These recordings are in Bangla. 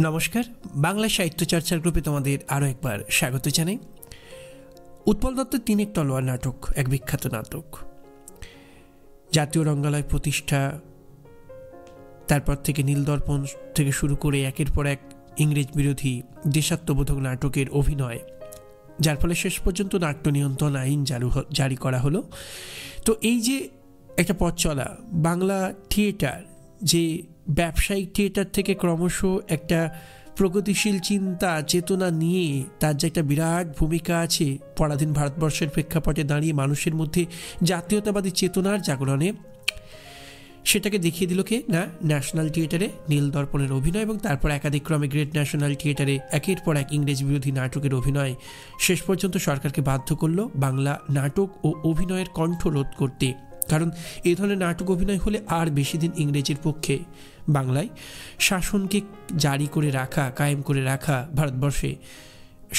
নমস্কার, বাংলা সাহিত্য চর্চার গ্রুপে তোমাদের আরও একবার স্বাগত জানাই। উৎপল দত্তের তিনের তলোয়ার নাটক এক বিখ্যাত নাটক। জাতীয় রঙ্গালয় প্রতিষ্ঠা, তারপর থেকে নীলদর্পণ থেকে শুরু করে একের পর এক ইংরেজ বিরোধী দেশাত্মবোধক নাটকের অভিনয়, যার ফলে শেষ পর্যন্ত নাট্য নিয়ন্ত্রণ আইন জারি করা হলো। তো এই যে একটা পথ চলা, বাংলা থিয়েটার যে ব্যবসায়িক থিয়েটার থেকে ক্রমশ একটা প্রগতিশীল চিন্তা চেতনা নিয়ে তার যে একটা বিরাট ভূমিকা আছে পরাধীন ভারতবর্ষের প্রেক্ষাপটে দাঁড়িয়ে মানুষের মধ্যে জাতীয়তাবাদী চেতনার জাগরণে, সেটাকে দেখিয়ে দিল কে না ন্যাশনাল থিয়েটারে নীলদর্পণের অভিনয়, এবং তারপর একাধিক্রমে গ্রেট ন্যাশনাল থিয়েটারে একের পর এক ইংরেজ বিরোধী নাটকের অভিনয় শেষ পর্যন্ত সরকারকে বাধ্য করলো বাংলা নাটক ও অভিনয়ের কণ্ঠ রোধ করতে। কারণ এই ধরনের নাটক অভিনয় হলে আর বেশি দিন ইংরেজের পক্ষে বাংলায় শাসনকে জারি করে রাখা, কায়েম করে রাখা ভারতবর্ষে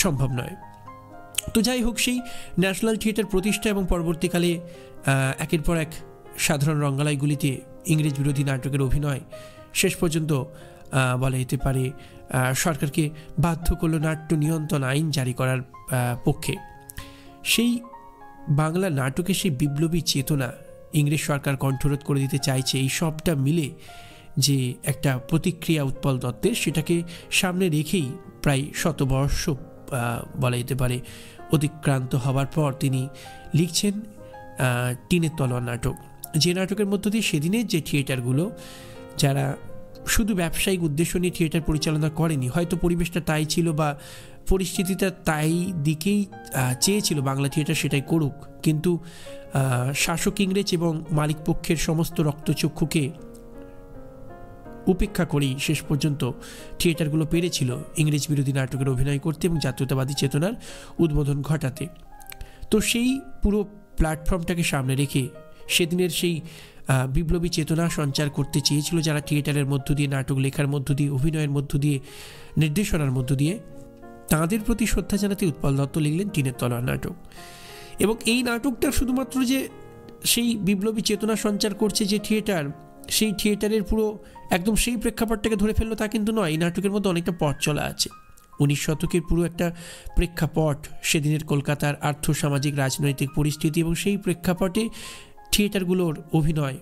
সম্ভব নয়। তো যাই হোক, সেই ন্যাশনাল থিয়েটার প্রতিষ্ঠা এবং পরবর্তীকালে একের পর এক সাধারণ রঙ্গালয়গুলিতে ইংরেজ বিরোধী নাটকের অভিনয় শেষ পর্যন্ত বলা যেতে পারে সরকারকে বাধ্য করল নাট্য নিয়ন্ত্রণ আইন জারি করার পক্ষে। সেই বাংলা নাটকে সেই বিপ্লবী চেতনা ইংরেজ সরকার কণ্ঠরোধ করে দিতে চাইছে, এই সবটা মিলে যে একটা প্রতিক্রিয়া উৎপল দত্তের, সেটাকে সামনে রেখেই প্রায় শতবর্ষ বলা যেতে পারে অতিক্রান্ত হবার পর তিনি লিখছেন টিনের তলোয়ার নাটক, যে নাটকের মধ্য দিয়ে সেদিনের যে থিয়েটারগুলো যারা শুধু ব্যবসায়িক উদ্দেশ্য নিয়ে থিয়েটার পরিচালনা করেনি, হয়তো পরিবেশটা তাই ছিল বা পরিস্থিতিটা তাই দিকেই চেয়েছিল বাংলা থিয়েটার সেটাই করুক, কিন্তু শাসক ইংরেজ এবং মালিক পক্ষের সমস্ত রক্তচক্ষুকে উপেক্ষা করেই শেষ পর্যন্ত থিয়েটারগুলো পেরেছিল ইংরেজ বিরোধী নাটকের অভিনয় করতে এবং জাতীয়তাবাদী চেতনার উদ্বোধন ঘটাতে। তো সেই পুরো প্ল্যাটফর্মটাকে সামনে রেখে সেদিনের সেই বিপ্লবী চেতনা সঞ্চার করতে চেয়েছিল যারা থিয়েটারের মধ্য দিয়ে, নাটক লেখার মধ্য দিয়ে, অভিনয়ের মধ্য দিয়ে, নির্দেশনার মধ্য দিয়ে, তাঁদের প্রতি শ্রদ্ধা জানাতে উৎপল দত্ত লিখলেন টিনের তলোয়ার নাটক। এবং এই নাটকটা শুধুমাত্র যে সেই বিপ্লবী চেতনা সঞ্চার করছে যে থিয়েটার, সেই থিয়েটারের পুরো একদম সেই প্রেক্ষাপটটাকে ধরে ফেললো তা কিন্তু নয়। এই নাটকের মধ্যে অনেকটা পথ চলা আছে। 19 শতকের পুরো একটা প্রেক্ষাপট, সেদিনের কলকাতার আর্থসামাজিক রাজনৈতিক পরিস্থিতি এবং সেই প্রেক্ষাপটে থিয়েটারগুলোর অভিনয়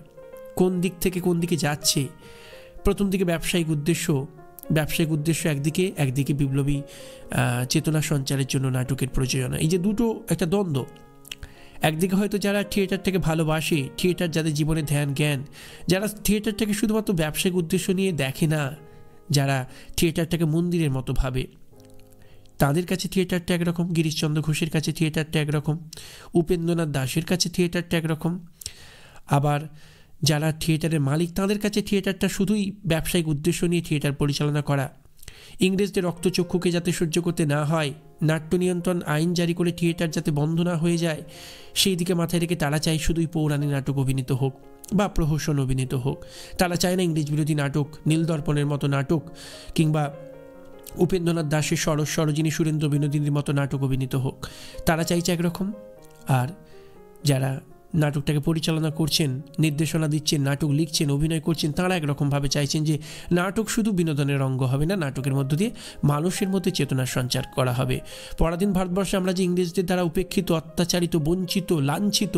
কোন দিক থেকে কোন দিকে যাচ্ছে। প্রথম দিকে ব্যবসায়িক উদ্দেশ্য একদিকে বিপ্লবী চেতনা সঞ্চারের জন্য নাটকের প্রযোজনা, এই যে দুটো একটা দ্বন্দ্ব। একদিকে হয়তো যারা থিয়েটারটাকে ভালোবাসে, থিয়েটার যাদের জীবনে ধ্যান জ্ঞান, যারা থিয়েটারটাকে শুধুমাত্র ব্যবসায়িক উদ্দেশ্য নিয়ে দেখে না, যারা থিয়েটারটাকে মন্দিরের মতো ভাবে, তাদের কাছে থিয়েটারটা একরকম, গিরিশচন্দ্র ঘোষের কাছে থিয়েটারটা একরকম, উপেন্দ্রনাথ দাশের কাছে থিয়েটারটা একরকম। আবার যারা থিয়েটারের মালিক, তাদের কাছে থিয়েটারটা শুধুই ব্যবসায়িক উদ্দেশ্য নিয়ে থিয়েটার পরিচালনা করা। ইংরেজদের রক্তচক্ষুকে যাতে সহ্য করতে না হয়, নাট্য নিয়ন্ত্রণ আইন জারি করে থিয়েটার যাতে বন্ধ না হয়ে যায়, সেই দিকে মাথায় রেখে তারা চায় শুধুই পৌরাণিক নাটক অভিনীত হোক বা প্রহসন অভিনীত হোক। তারা চায় না ইংরেজ বিরোধী নাটক, নীলদর্পণের মতো নাটক, কিংবা উপেন্দ্রনাথ দাশের সরোজিনী সুরেন্দ্র বিনোদিনীর মতো নাটক অভিনীত হোক। তারা চাইছে একরকম, আর যারা নাটকটাকে পরিচালনা করছেন, নির্দেশনা দিচ্ছেন, নাটক লিখছেন, অভিনয় করছেন, তাঁরা একরকমভাবে চাইছেন যে নাটক শুধু বিনোদনের অঙ্গ হবে না, নাটকের মধ্য দিয়ে মানুষের মধ্যে চেতনার সঞ্চার করা হবে। পরাধীন ভারতবর্ষে আমরা যে ইংরেজদের দ্বারা উপেক্ষিত, অত্যাচারিত, বঞ্চিত, লাঞ্ছিত,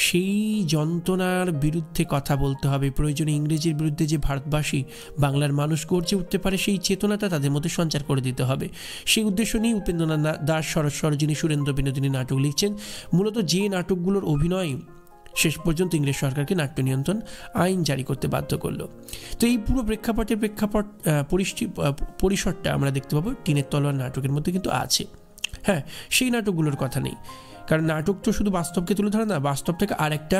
সেই যন্ত্রণার বিরুদ্ধে কথা বলতে হবে। প্রয়োজনে ইংরেজের বিরুদ্ধে যে ভারতবাসী, বাংলার মানুষ গর্জে উঠতে পারে, সেই চেতনাটা তাদের মধ্যে সঞ্চার করে দিতে হবে। সেই উদ্দেশ্য নিয়ে উপেন্দ্রনাথ দাশ সরোজিনী সুরেন্দ্র বিনোদিনী নাটক লিখছেন, মূলত যে নাটকগুলোর অভিনয় শেষ পর্যন্ত ইংরেজ সরকারকে নাট্য নিয়ন্ত্রণ আইন জারি করতে বাধ্য করলো। তো এই পুরো পরিসরটা আমরা দেখতে পাবো টিনের তলোয়ার নাটকের মধ্যে কিন্তু আছে। হ্যাঁ, সেই নাটকগুলোর কথা নেই, কারণ নাটক তো শুধু বাস্তবকে তুলে ধরে না, বাস্তবটাকে আর একটা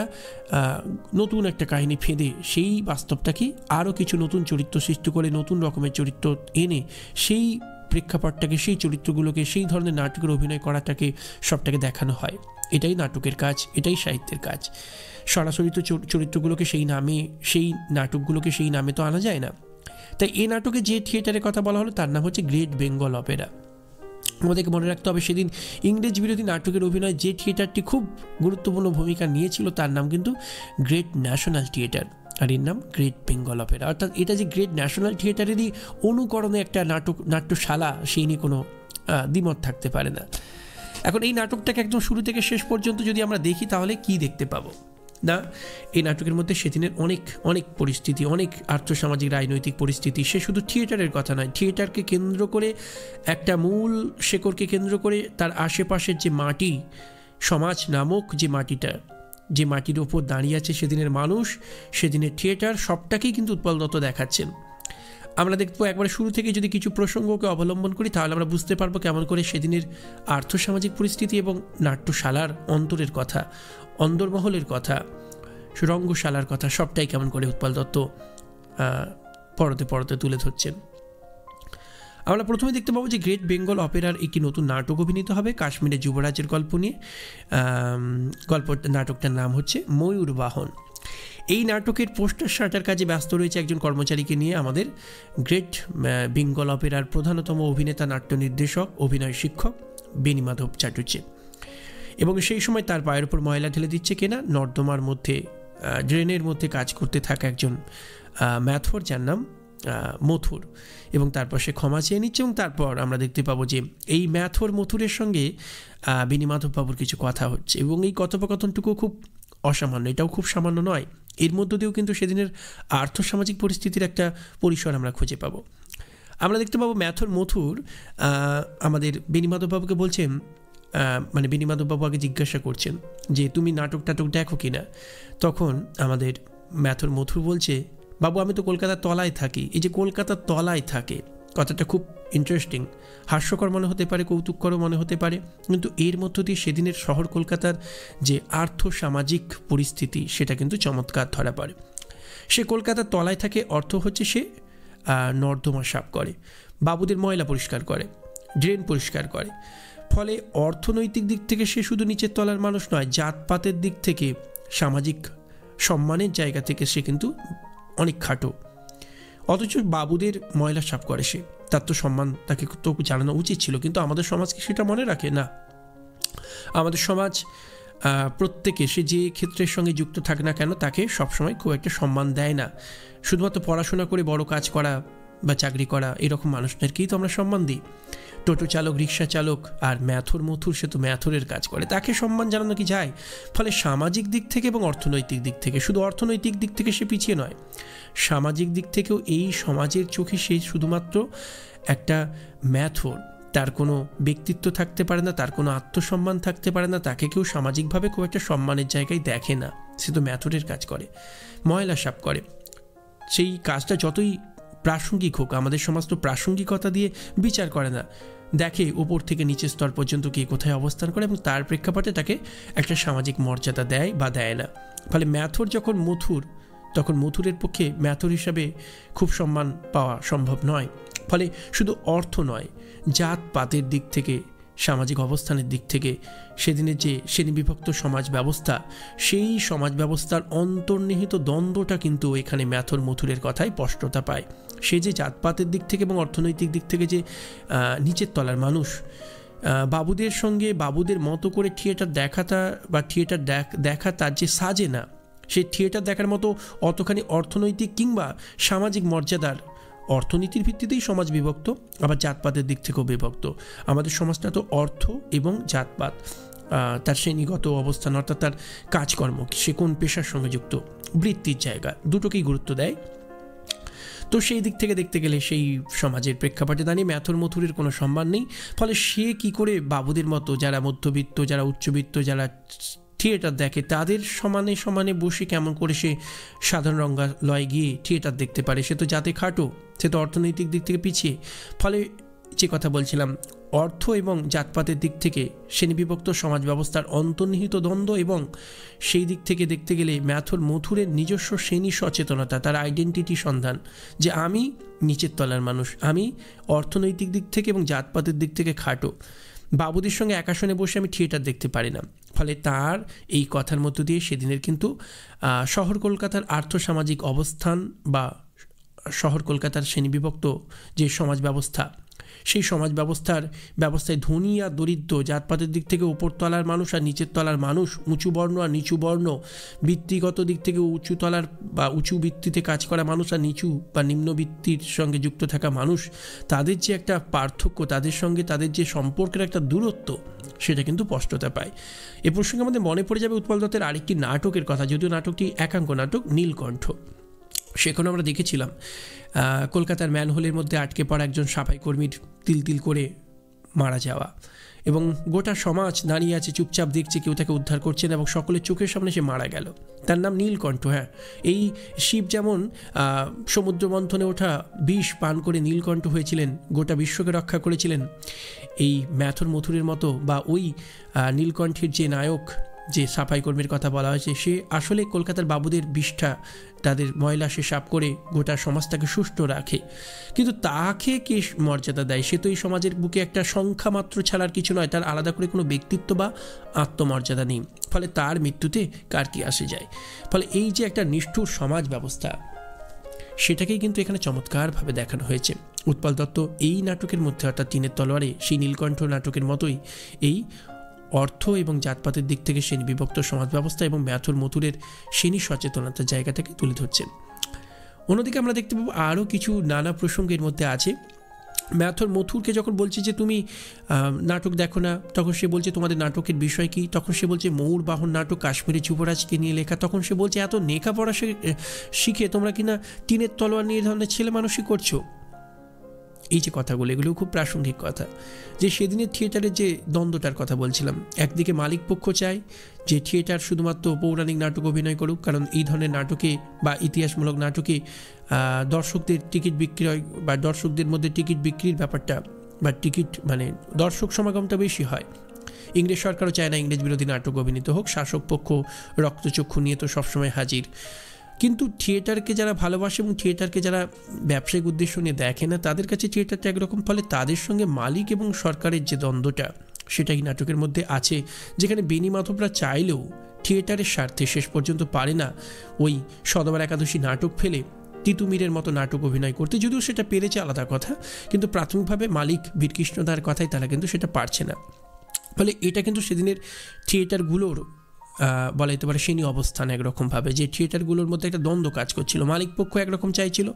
নতুন একটা কাহিনী ফেঁদে সেই বাস্তবটাকে আরও কিছু নতুন চরিত্র সৃষ্টি করে, নতুন রকমের চরিত্র এনে সেই প্রেক্ষাপটটাকে, সেই চরিত্রগুলোকে, সেই ধরনের নাটকের অভিনয় করাটাকে, সবটাকে দেখানো হয়। এটাই নাটকের কাজ, এটাই সাহিত্যের কাজ। সরাসরি তো চরিত্রগুলোকে সেই নাটকগুলোকে সেই নামে তো আনা যায় না। তাই এই নাটকে যে থিয়েটারের কথা বলা হলো তার নাম হচ্ছে গ্রেট বেঙ্গল অপেরা। আমাদেরকে মনে রাখতে হবে সেদিন ইংরেজ বিরোধী নাটকের অভিনয় যে থিয়েটারটি খুব গুরুত্বপূর্ণ ভূমিকা নিয়েছিল তার নাম কিন্তু গ্রেট ন্যাশনাল থিয়েটার। আর এর নাম গ্রেট বেঙ্গল অপেরা। অর্থাৎ এটা যে গ্রেট ন্যাশনাল থিয়েটারেরই অনুকরণে একটা নাট্যশালা, সেই নিয়ে কোনো দ্বিমত থাকতে পারে না। এখন এই নাটকটাকে একদম শুরু থেকে শেষ পর্যন্ত যদি আমরা দেখি তাহলে কি দেখতে পাবো না, এই নাটকের মধ্যে সেদিনের অনেক অনেক পরিস্থিতি, অনেক আর্থসামাজিক রাজনৈতিক পরিস্থিতি। সে শুধু থিয়েটারের কথা নয়, থিয়েটারকে কেন্দ্র করে একটা মূল শেকড়কে কেন্দ্র করে তার আশেপাশের যে মাটি, সমাজ নামক যে মাটিটা, যে মাটির ওপর দাঁড়িয়ে আছে সেদিনের মানুষ, সেদিনের থিয়েটার, সবটাকেই কিন্তু উৎপল দত্ত দেখাচ্ছেন। আমরা দেখবো একবারে শুরু থেকে যদি কিছু প্রসঙ্গকে অবলম্বন করি তাহলে আমরা বুঝতে পারবো কেমন করে সেদিনের আর্থসামাজিক পরিস্থিতি এবং নাট্যশালার অন্তরের কথা, অন্দরমহলের কথা, রঙ্গশালার কথা সবটাই কেমন করে উৎপল দত্ত পরতে পরতে তুলে ধরছেন। আমরা প্রথমে দেখতে পাবো যে গ্রেট বেঙ্গল অপেরার একটি নতুন নাটক অভিনীত হবে কাশ্মীরের যুবরাজের গল্প নিয়ে। নাটকটার নাম হচ্ছে ময়ূরবাহন। এই নাটকের পোস্টার সাঁটার কাজে ব্যস্ত রয়েছে একজন কর্মচারীকে নিয়ে আমাদের গ্রেট বেঙ্গল অপেরার প্রধানতম অভিনেতা, নাট্য নির্দেশক, অভিনয় শিক্ষক বেণীমাধব চ্যাটার্জি। এবং সেই সময় তার পায়ের উপর ময়লা ঢেলে দিচ্ছে কেনা নর্দমার মধ্যে, ড্রেনের মধ্যে কাজ করতে থাকা একজন ম্যাথর, যার নাম মথুর। এবং তারপর সে ক্ষমা চেয়ে নিচ্ছে এবং তারপর আমরা দেখতে পাবো যে এই ম্যাথর মথুরের সঙ্গে বেণীমাধববাবুর কিছু কথা হচ্ছে এবং এই কথোপকথনটুকু খুব অসামান্য, এটাও খুব সামান্য নয়। এর মধ্য দিয়েও কিন্তু সেদিনের আর্থসামাজিক পরিস্থিতির একটা পরিসর আমরা খুঁজে পাবো। আমরা দেখতে পাবো ম্যাথর মথুর আমাদের বেণীমাধববাবুকে বলছেন, মানে বেণীমাধববাবু আগে জিজ্ঞাসা করছেন যে তুমি নাটক দেখো কি না। তখন আমাদের ম্যাথর মথুর বলছে, বাবু আমি তো কলকাতার তলায় থাকি। এই যে কলকাতার তলায় থাকে কথাটা খুব ইন্টারেস্টিং, হাস্যকর মনে হতে পারে, কৌতুককরও মনে হতে পারে, কিন্তু এর মধ্য দিয়ে সেদিনের শহর কলকাতার যে আর্থসামাজিক পরিস্থিতি সেটা কিন্তু চমৎকার ধরা পড়ে। সে কলকাতার তলায় থাকে, অর্থ হচ্ছে সে নর্দমা সাফ করে, বাবুদের ময়লা পরিষ্কার করে, ড্রেন পরিষ্কার করে। ফলে অর্থনৈতিক দিক থেকে সে শুধু নিচের তলার মানুষ নয়, জাতপাতের দিক থেকে, সামাজিক সম্মানের জায়গা থেকে সে কিন্তু অনেক খাটো। অথচ বাবুদের ময়লা সাফ করে সে, তার তো সম্মান তাকে তো জানানো উচিত ছিল, কিন্তু আমাদের সমাজকে সেটা মনে রাখে না। আমাদের সমাজ প্রত্যেকে সে যে ক্ষেত্রের সঙ্গে যুক্ত থাকে না কেন তাকে সবসময় খুব একটা সম্মান দেয় না। শুধুমাত্র পড়াশোনা করে বড় কাজ করা বা চাকরি করা এরকম মানুষদেরকেই তো আমরা সম্মান দিই। টোটো চালক, রিক্সা চালক, আর ম্যাথর মথুর সে তো ম্যাথরের কাজ করে, তাকে সম্মান জানানো কি যায়? ফলে সামাজিক দিক থেকে এবং অর্থনৈতিক দিক থেকে, শুধু অর্থনৈতিক দিক থেকে সে পিছিয়ে নয়, সামাজিক দিক থেকেও এই সমাজের চোখে সে শুধুমাত্র একটা ম্যাথর, তার কোনো ব্যক্তিত্ব থাকতে পারে না, তার কোনো আত্মসম্মান থাকতে পারে না, তাকে কেউ সামাজিকভাবে খুব একটা সম্মানের জায়গায় দেখে না। সে তো ম্যাথরের কাজ করে, ময়লা সাফ করে। সেই কাজটা যতই প্রাসঙ্গিক হোক, আমাদের সমাজ তো প্রাসঙ্গিকতা দিয়ে বিচার করে না, দেখে উপর থেকে নিচের স্তর পর্যন্ত কে কোথায় অবস্থান করে এবং তার প্রেক্ষাপটে তাকে একটা সামাজিক মর্যাদা দেয় বা দেয় না। ফলে ম্যাথর যখন মথুর, তখন মথুরের পক্ষে ম্যাথর হিসাবে খুব সম্মান পাওয়া সম্ভব নয়। ফলে শুধু অর্থ নয়, জাতপাতের দিক থেকে, সামাজিক অবস্থানের দিক থেকে সেদিনের যে শ্রেণীবিভক্ত সমাজ ব্যবস্থা, সেই সমাজ ব্যবস্থার অন্তর্নিহিত দ্বন্দ্বটা কিন্তু এখানে ম্যাথর মথুরের কথায় স্পষ্টতা পায়। সে যে জাতপাতের দিক থেকে এবং অর্থনৈতিক দিক থেকে যে নিচের তলার মানুষ, বাবুদের সঙ্গে বাবুদের মতো করে থিয়েটার দেখাটা বা থিয়েটার দেখা তার যে সাজে না, সেই থিয়েটার দেখার মতো অতখানি অর্থনৈতিক কিংবা সামাজিক মর্যাদার, অর্থনীতির ভিত্তিতেই সমাজ বিভক্ত, আবার জাতপাতের দিক থেকেও বিভক্ত। আমাদের সমাজটা তো অর্থ এবং জাতপাত, তার শ্রেণীগত অবস্থান অর্থাৎ তার কাজকর্ম, সে কোন পেশার সঙ্গে যুক্ত, বৃত্তির জায়গা, দুটোকেই গুরুত্ব দেয়। তো সেই দিক থেকে দেখতে গেলে সেই সমাজের প্রেক্ষাপটে দাঁড়িয়ে ম্যাথর মথুরের কোনো সম্মান নেই। ফলে সে কি করে বাবুদের মতো, যারা মধ্যবিত্ত, যারা উচ্চবিত্ত, যারা থিয়েটার দেখে, তাদের সমানে সমানে বসে কেমন করে সে সাধারণ রঙ্গালয়ে গিয়ে থিয়েটার দেখতে পারে? সে তো জাতে খাটো, সে তো অর্থনৈতিক দিক থেকে পিছিয়ে। ফলে যে কথা বলছিলাম, অর্থ এবং জাতপাতের দিক থেকে শ্রেণীবিভক্ত সমাজ ব্যবস্থার অন্তর্নিহিত দ্বন্দ্ব, এবং সেই দিক থেকে দেখতে গেলে ম্যাথর মথুরের নিজস্ব শ্রেণী সচেতনতা, তার আইডেন্টিটি সন্ধান, যে আমি নিচের তলার মানুষ, আমি অর্থনৈতিক দিক থেকে এবং জাতপাতের দিক থেকে খাটো, বাবুদের সঙ্গে একাশনে বসে আমি থিয়েটার দেখতে পারি না। ফলে তার এই কথার মধ্য দিয়ে সেদিনের কিন্তু শহর কলকাতার আর্থসামাজিক অবস্থান বা শহর কলকাতার শ্রেণীবিভক্ত যে সমাজ ব্যবস্থা, সেই সমাজ ব্যবস্থায় ধনী আর দরিদ্র, জাতপাতের দিক থেকে উপরতলার মানুষ আর নিচের তলার মানুষ, উঁচু বর্ণ আর নিচু বর্ণ, বৃত্তিগত দিক থেকে উঁচু তলার বা উঁচু বৃত্তিতে কাজ করা মানুষ আর নিচু বা নিম্ন বৃত্তির সঙ্গে যুক্ত থাকা মানুষ, তাদের যে একটা পার্থক্য, তাদের সঙ্গে তাদের যে সম্পর্কের একটা দূরত্ব, সেটা কিন্তু স্পষ্টতা পায়। এ প্রসঙ্গে আমাদের মনে পড়ে যাবে উৎপল দত্তের আরেকটি নাটকের কথা, যদিও নাটকটি একাঙ্ক নাটক, নীলকণ্ঠ। সেখানে আমরা দেখেছিলাম কলকাতার ম্যানহোলের মধ্যে আটকে পড়া একজন সাফাই কর্মীর তিল করে মারা যাওয়া, এবং গোটা সমাজ দাঁড়িয়ে আছে, চুপচাপ দেখছে, কেউ তাকে উদ্ধার করছেন, এবং সকলের চোখের সামনে সে মারা গেল। তার নাম নীলকণ্ঠ। হ্যাঁ, এই শিব যেমন সমুদ্র মন্থনে ওঠা বিষ পান করে নীলকণ্ঠ হয়েছিলেন, গোটা বিশ্বকে রক্ষা করেছিলেন, এই ম্যাথর মথুরের মতো বা ওই নীলকণ্ঠের যে নায়ক, যে সাফাই কর্মীর কথা বলা হয়েছে, সে আসলে কলকাতার বাবুদের বিষ্ঠা, তাদের ময়লা সে সাফ করে গোটা সমাজটাকে সুষ্ঠু রাখে। কিন্তু তাকে কে মর্যাদা দেয়? সে তো এই সমাজের বুকে একটা সংখ্যা মাত্র ছাড়ার কিছু নয়, তার আলাদা করে কোনো ব্যক্তিত্ব বা আত্মমর্যাদা নেই। ফলে তার মৃত্যুতে কার কি আসে যায়? ফলে এই যে একটা নিষ্ঠুর সমাজ ব্যবস্থা, সেটাকেই কিন্তু এখানে চমৎকারভাবে দেখানো হয়েছে। উৎপল দত্ত এই নাটকের মধ্যে, অর্থাৎ টিনের তলোয়ারে, সেই নীলকণ্ঠ নাটকের মতোই এই অর্থ এবং জাতপাতের দিক থেকে শ্রেণী বিভক্ত সমাজ ব্যবস্থা এবং ম্যাথর মথুরের শ্রেণী সচেতনতার জায়গাটাকে তুলে ধরছেন। অন্যদিকে আমরা দেখতে পাবো আরও কিছু নানা প্রসঙ্গের মধ্যে আছে। ম্যাথর মথুরকে যখন বলছে যে তুমি নাটক দেখো না, তখন সে বলছে তোমাদের নাটকের বিষয় কি? তখন সে বলছে ময়ূর বাহন নাটক, কাশ্মীরি যুবরাজকে নিয়ে লেখা। তখন সে বলছে এত লেখাপড়া শিখে তোমরা কিনা টিনের তলোয়ার নিয়ে ধরনের ছেলে মানুষই করছো। এই যে কথাগুলো, এগুলো খুব প্রাসঙ্গিক কথা। যে সেদিনের থিয়েটারের যে দ্বন্দ্বটার কথা বলছিলাম, একদিকে মালিক পক্ষ চায় যে থিয়েটার শুধুমাত্র পৌরাণিক নাটক অভিনয় করুক, কারণ এই ধরনের নাটকে বা ইতিহাসমূলক নাটকে দর্শকদের টিকিট বিক্রয় বা দর্শকদের মধ্যে টিকিট বিক্রির ব্যাপারটা বা টিকিট মানে দর্শক সমাগমটা বেশি হয়। ইংরেজ সরকারও চায় না ইংরেজ বিরোধী নাটক অভিনীত হোক, শাসক পক্ষ রক্তচক্ষু নিয়ে তো সবসময় হাজির। কিন্তু থিয়েটারকে যারা ভালোবাসে এবং থিয়েটারকে যারা ব্যবসায়িক উদ্দেশ্য নিয়ে দেখে না, তাদের কাছে থিয়েটারটা একরকম। ফলে তাদের সঙ্গে মালিক এবং সরকারের যে দ্বন্দ্বটা, সেটা এই নাটকের মধ্যে আছে, যেখানে বেনি মাধবরা চাইলেও থিয়েটারের স্বার্থে শেষ পর্যন্ত পারে না ওই সদবার একাদশী নাটক ফেলে তিতুমিরের মতো নাটক অভিনয় করতে। যদিও সেটা পেরেছে আলাদা কথা, কিন্তু প্রাথমিকভাবে মালিক বীরকৃষ্ণদার কথাই তারা কিন্তু সেটা পারছে না। ফলে এটা কিন্তু সেদিনের থিয়েটারগুলোর বলা যেতে পারে শ্রেণী অবস্থান একরকমভাবে, যে থিয়েটারগুলোর মধ্যে একটা দ্বন্দ্ব কাজ করছিল। মালিক পক্ষ একরকম চাইছিল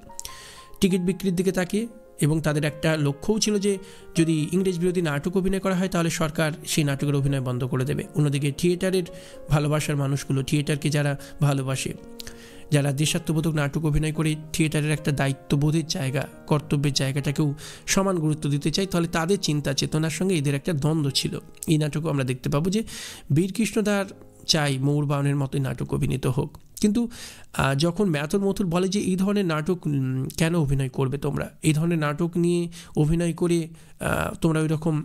টিকিট বিক্রির দিকে তাকিয়ে, এবং তাদের একটা লক্ষ্যও ছিল যে যদি ইংরেজ বিরোধী নাটক অভিনয় করা হয় তাহলে সরকার সেই নাটকের অভিনয় বন্ধ করে দেবে। অন্যদিকে থিয়েটারের ভালোবাসার মানুষগুলো, থিয়েটারকে যারা ভালোবাসে, যারা দেশাত্মবোধক নাটক অভিনয় করে থিয়েটারের একটা দায়িত্ববোধের জায়গা, কর্তব্যের জায়গাটাকেও সমান গুরুত্ব দিতে চাই, তাহলে তাদের চিন্তা চেতনার সঙ্গে এদের একটা দ্বন্দ্ব ছিল। এই নাটকও আমরা দেখতে পাবো যে বীরকৃষ্ণদার চাই ময়ূর বাহনের মতোই নাটক অভিনীত হোক। কিন্তু যখন ম্যাথর মথুর বলে যে এই ধরনের নাটক কেন অভিনয় করবে তোমরা, এই ধরনের নাটক নিয়ে অভিনয় করে তোমরা ওই রকম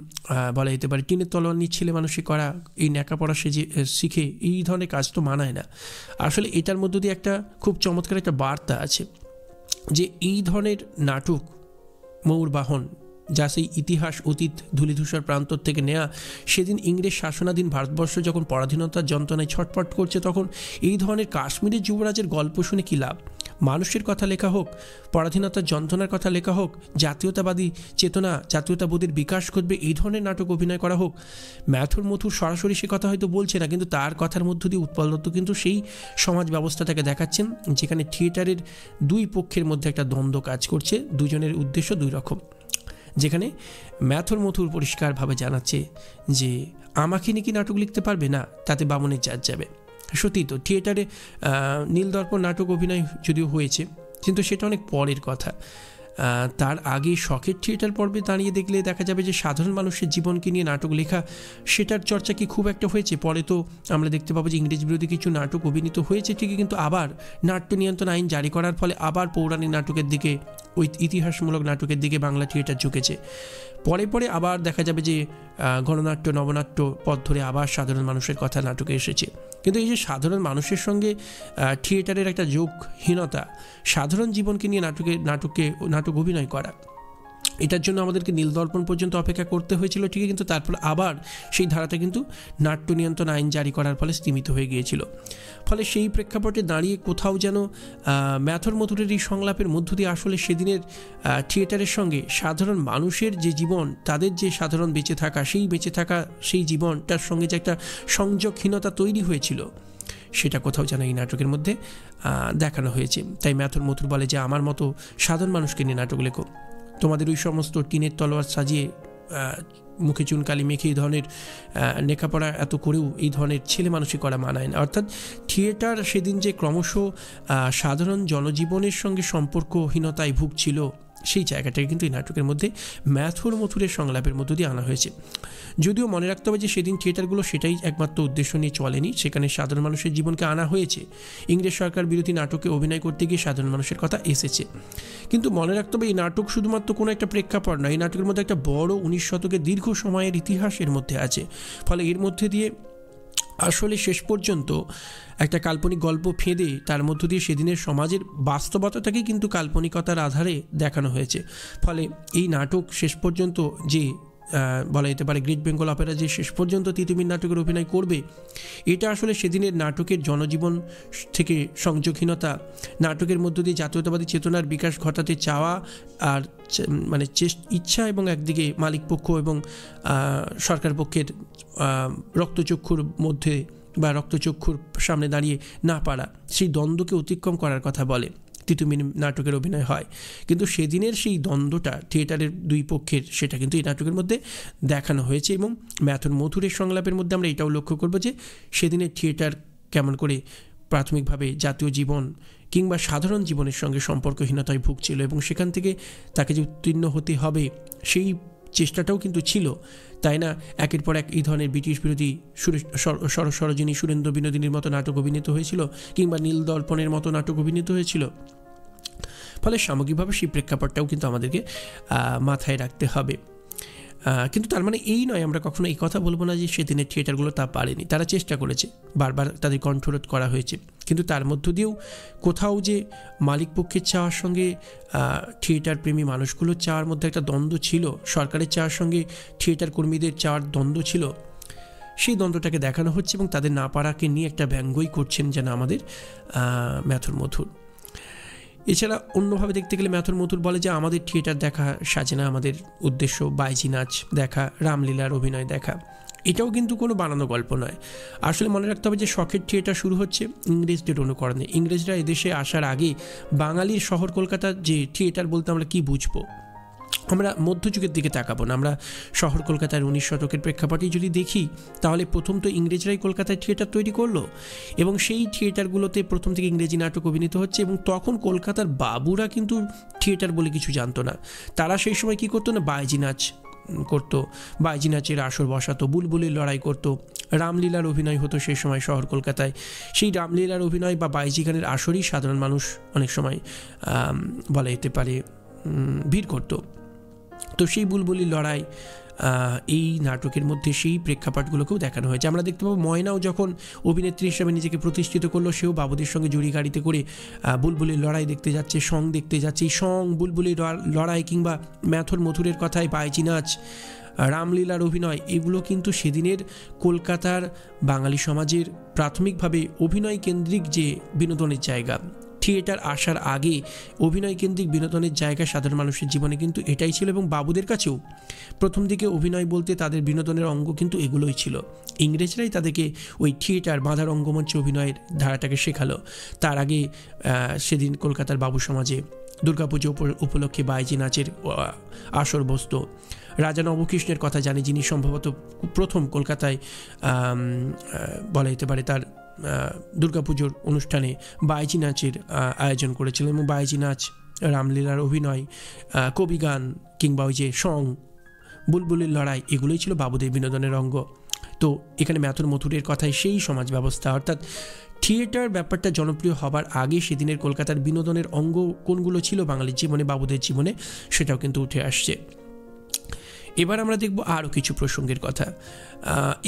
বলা যেতে পারে টিনের তলোয়ার নিয়ে ছেলে মানুষই করা, এই ন্যাকাপড়া শিখে এই ধরনের কাজ তো মানায় না। আসলে এটার মধ্য দিয়ে একটা খুব চমৎকার একটা বার্তা আছে যে এই ধরনের নাটক ময়ূর বাহন, যা সেই ইতিহাস অতীত ধূলিধূসর প্রান্তর থেকে নেয়া, সেদিন ইংরেজ শাসনাধীন ভারতবর্ষ যখন পরাধীনতার যন্ত্রণায় ছটফট করছে, তখন এই ধরনের কাশ্মীরের যুবরাজের গল্প শুনে কী লাভ? মানুষের কথা লেখা হোক, পরাধীনতার যন্ত্রণার কথা লেখা হোক, জাতীয়তাবাদী চেতনা, জাতীয়তাবোধের বিকাশ ঘটবে এই ধরনের নাটক অভিনয় করা হোক। ম্যাথর মথুর সরাসরি সে কথা হয়তো বলছে না, কিন্তু তার কথার মধ্য দিয়ে উৎপল দত্ত কিন্তু সেই সমাজ ব্যবস্থাটাকে দেখাচ্ছেন, যেখানে থিয়েটারের দুই পক্ষের মধ্যে একটা দ্বন্দ্ব কাজ করছে, দুজনের উদ্দেশ্য দুই রকম। যেখানে ম্যাথর মথুর পরিষ্কারভাবে জানাচ্ছে যে আমাকে নাকি নাটক লিখতে পারবে না, তাতে বামনের জাত যাবে। সত্যি তো, থিয়েটারে নীলদর্পণ নাটক অভিনয় যদিও হয়েছে, কিন্তু সেটা অনেক পরের কথা। তার আগে শখের থিয়েটার পর্বে দাঁড়িয়ে দেখলে দেখা যাবে যে সাধারণ মানুষের জীবনকে নিয়ে নাটক লেখা, সেটার চর্চা কি খুব একটা হয়েছে? পরে তো আমরা দেখতে পাবো যে ইংরেজ বিরোধী কিছু নাটক অভিনীত হয়েছে ঠিকই, কিন্তু আবার নাট্য নিয়ন্ত্রণ আইন জারি করার ফলে আবার পৌরাণিক নাটকের দিকে, ওই ইতিহাসমূলক নাটকের দিকে বাংলা থিয়েটার ঝুঁকেছে। পরে পরে আবার দেখা যাবে যে গণনাট্য, নবনাট্য পথ ধরে আবার সাধারণ মানুষের কথা নাটকে এসেছে। কিন্তু এই যে সাধারণ মানুষের সঙ্গে থিয়েটারের একটা যোগহীনতা, সাধারণ জীবনকে নিয়ে নাটক অভিনয় করা, এটার জন্য আমাদেরকে নীলদর্পণ পর্যন্ত অপেক্ষা করতে হয়েছিল ঠিকই, কিন্তু তারপর আবার সেই ধারাটা কিন্তু নাট্য নিয়ন্ত্রণ আইন জারি করার ফলে স্তীমিত হয়ে গিয়েছিল। ফলে সেই প্রেক্ষাপটে দাঁড়িয়ে কোথাও যেন ম্যাথর মথুরের এই সংলাপের মধ্য দিয়ে আসলে সেদিনের থিয়েটারের সঙ্গে সাধারণ মানুষের যে জীবন, তাদের যে সাধারণ বেঁচে থাকা, সেই জীবনটার সঙ্গে যে একটা সংযোগহীনতা তৈরি হয়েছিল, সেটা কোথাও যেন এই নাটকের মধ্যে দেখানো হয়েছে। তাই ম্যাথর মথুর বলে যে আমার মতো সাধারণ মানুষকে নিয়ে নাটক লেখো, তোমাদের ওই সমস্ত টিনের তলোয়ার সাজিয়ে মুখে চুনকালি মেখে এই ধরনের লেখাপড়া এত করেও এই ধরনের ছেলে মানুষই করা মানায় না। অর্থাৎ থিয়েটার সেদিন যে ক্রমশ সাধারণ জনজীবনের সঙ্গে সম্পর্কহীনতায় ভুগছিল, সেই জায়গাটাকে কিন্তু এই নাটকের মধ্যে ম্যাথর মথুরের সংলাপের মধ্য দিয়ে আনা হয়েছে। যদিও মনে রাখতে হবে যে সেদিন থিয়েটারগুলো সেটাই একমাত্র উদ্দেশ্য নিয়ে চলেনি, সেখানে সাধারণ মানুষের জীবনকে আনা হয়েছে। ইংরেজ সরকার বিরোধী নাটকে অভিনয় করতে গিয়ে সাধারণ মানুষের কথা এসেছে, কিন্তু মনে রাখতে হবে এই নাটক শুধুমাত্র কোনো একটা প্রেক্ষাপট নয়, এই নাটকের মধ্যে একটা বড় 19 শতকের দীর্ঘ সময়ের ইতিহাসের মধ্যে আছে। ফলে এর মধ্যে দিয়ে আসলে শেষ পর্যন্ত একটা কাল্পনিক গল্প ফেঁদে তার মধ্য দিয়ে সেদিনের সমাজের বাস্তবতাটাকে কিন্তু কাল্পনিকতার আধারে দেখানো হয়েছে। ফলে এই নাটক শেষ পর্যন্ত যে বলা যেতে পারে গ্রেট বেঙ্গল অপেরা যে শেষ পর্যন্ত তিতুমির নাটকের অভিনয় করবে, এটা আসলে সেদিনের নাটকের জনজীবন থেকে সংযোগহীনতা, নাটকের মধ্য দিয়ে জাতীয়তাবাদী চেতনার বিকাশ ঘটাতে চাওয়া আর মানে ইচ্ছা, এবং একদিকে মালিক পক্ষ এবং সরকার পক্ষের রক্তচক্ষুর মধ্যে বা রক্তচক্ষুর সামনে দাঁড়িয়ে না পারা, সেই দ্বন্দ্বকে অতিক্রম করার কথা বলে তিতুমির নাটকের অভিনয় হয়। কিন্তু সেদিনের সেই দ্বন্দ্বটা থিয়েটারের দুই পক্ষের, সেটা কিন্তু এই নাটকের মধ্যে দেখানো হয়েছে। এবং ম্যাথর মথুরের সংলাপের মধ্যে আমরা এটাও লক্ষ্য করব যে সেদিনের থিয়েটার কেমন করে প্রাথমিকভাবে জাতীয় জীবন কিংবা সাধারণ জীবনের সঙ্গে সম্পর্কহীনতায় ভুগছিল, এবং সেখান থেকে তাকে যে উত্তীর্ণ হতে হবে সেই চেষ্টাটাও কিন্তু ছিল, তাই না? একের পর এক এই ধরনের ব্রিটিশ বিরোধী সরোজিনী, সুরেন্দ্র বিনোদিনীর মতো নাটক অভিনীত হয়েছিল, কিংবা নীলদর্পণের মতো নাটক অভিনীত হয়েছিল। ফলে সামগ্রিকভাবে সেই প্রেক্ষাপটটাও কিন্তু আমাদেরকে মাথায় রাখতে হবে। কিন্তু তার মানে এই নয় আমরা কখনো এই কথা বলবো না যে সেদিনের থিয়েটারগুলো তা পারেনি, তারা চেষ্টা করেছে, বারবার তাদের কণ্ঠরোধ করা হয়েছে, কিন্তু তার মধ্য দিয়েও কোথাও যে মালিক পক্ষের চাওয়ার সঙ্গে থিয়েটার প্রেমী মানুষগুলোর চাওয়ার মধ্যে একটা দ্বন্দ্ব ছিল, সরকারের চাওয়ার সঙ্গে থিয়েটার কর্মীদের চাওয়ার দ্বন্দ্ব ছিল, সেই দ্বন্দ্বটাকে দেখানো হচ্ছে এবং তাদের না পারাকে নিয়ে একটা ব্যঙ্গই করছেন যেন আমাদের ম্যাথর মথুর। এছাড়া অন্যভাবে দেখতে গেলে ম্যাথর মথুর বলে যে আমাদের থিয়েটার দেখা সাজে না, আমাদের উদ্দেশ্য বাইজি নাচ দেখা, রামলীলার অভিনয় দেখা। এটাও কিন্তু কোনো বানানো গল্প নয়। আসলে মনে রাখতে হবে যে শখের থিয়েটার শুরু হচ্ছে ইংরেজদের অনুকরণে। ইংরেজরা এদেশে আসার আগে বাঙালির শহর কলকাতার যে থিয়েটার বলতে আমরা কি বুঝবো, আমরা মধ্যযুগের দিকে তাকাবো না, আমরা শহর কলকাতার 19 শতকের প্রেক্ষাপটেই যদি দেখি, তাহলে প্রথম তো ইংরেজরাই কলকাতায় থিয়েটার তৈরি করলো, এবং সেই থিয়েটারগুলোতে প্রথম থেকে ইংরেজি নাটক অভিনীত হচ্ছে। এবং তখন কলকাতার বাবুরা কিন্তু থিয়েটার বলে কিছু জানতো না, তারা সেই সময় কি করতো না, বাইজি নাচ করতো, বাইজি নাচের আসর বসাতো, বুলবুলির লড়াই করতো, রামলীলার অভিনয় হতো সেই সময় শহর কলকাতায়। সেই রামলীলার অভিনয় বা বাইজি গানের আসরই সাধারণ মানুষ অনেক সময় বলা যেতে পারে ভিড় করতো। তো সেই বুলবুলির লড়াই এই নাটকের মধ্যে সেই প্রেক্ষাপটগুলোকেও দেখানো হয়েছে। আমরা দেখতে পাবো ময়নাও যখন অভিনেত্রী হিসাবে নিজেকে প্রতিষ্ঠিত করলো, সেও বাবুদের সঙ্গে জুড়ি গাড়িতে করে বুলবুলির লড়াই দেখতে যাচ্ছে, সং দেখতে যাচ্ছে। এই সং, বুলবুলির লড়াই কিংবা ম্যাথর মথুরের কথায় বাইজি নাচ, রামলীলার অভিনয়, এগুলো কিন্তু সেদিনের কলকাতার বাঙালি সমাজের প্রাথমিকভাবে অভিনয় কেন্দ্রিক যে বিনোদনের জায়গা, থিয়েটার আসার আগে অভিনয় কেন্দ্রিক বিনোদনের জায়গা সাধারণ মানুষের জীবনে কিন্তু এটাই ছিল। এবং বাবুদের কাছেও প্রথম দিকে অভিনয় বলতে তাদের বিনোদনের অঙ্গ কিন্তু এগুলোই ছিল। ইংরেজরাই তাদেরকে ওই থিয়েটার বাঁধা রঙ্গমঞ্চে অভিনয়ের ধারাটাকে শেখালো। তার আগে সেদিন কলকাতার বাবু সমাজে দুর্গাপুজো উপলক্ষে বাইজি নাচের আসর বসত। রাজা নবকৃষ্ণের কথা জানি, যিনি সম্ভবত প্রথম কলকাতায় বলা যেতে পারে তার দুর্গাপুজোর অনুষ্ঠানে বাইজি নাচের আয়োজন করেছিলেন। এবং বাইজি নাচ, রামলীলার অভিনয়, কবিগান কিংবা ওই যে সং, বুলবুলির লড়াই, এগুলোই ছিল বাবুদের বিনোদনের অঙ্গ। তো এখানে ম্যাথর মথুরের কথায় সেই সমাজ ব্যবস্থা, অর্থাৎ থিয়েটার ব্যাপারটা জনপ্রিয় হবার আগে সেদিনের কলকাতার বিনোদনের অঙ্গ কোনগুলো ছিল বাঙালির জীবনে, বাবুদের জীবনে, সেটাও কিন্তু উঠে আসছে। এবার আমরা দেখব আরও কিছু প্রসঙ্গের কথা।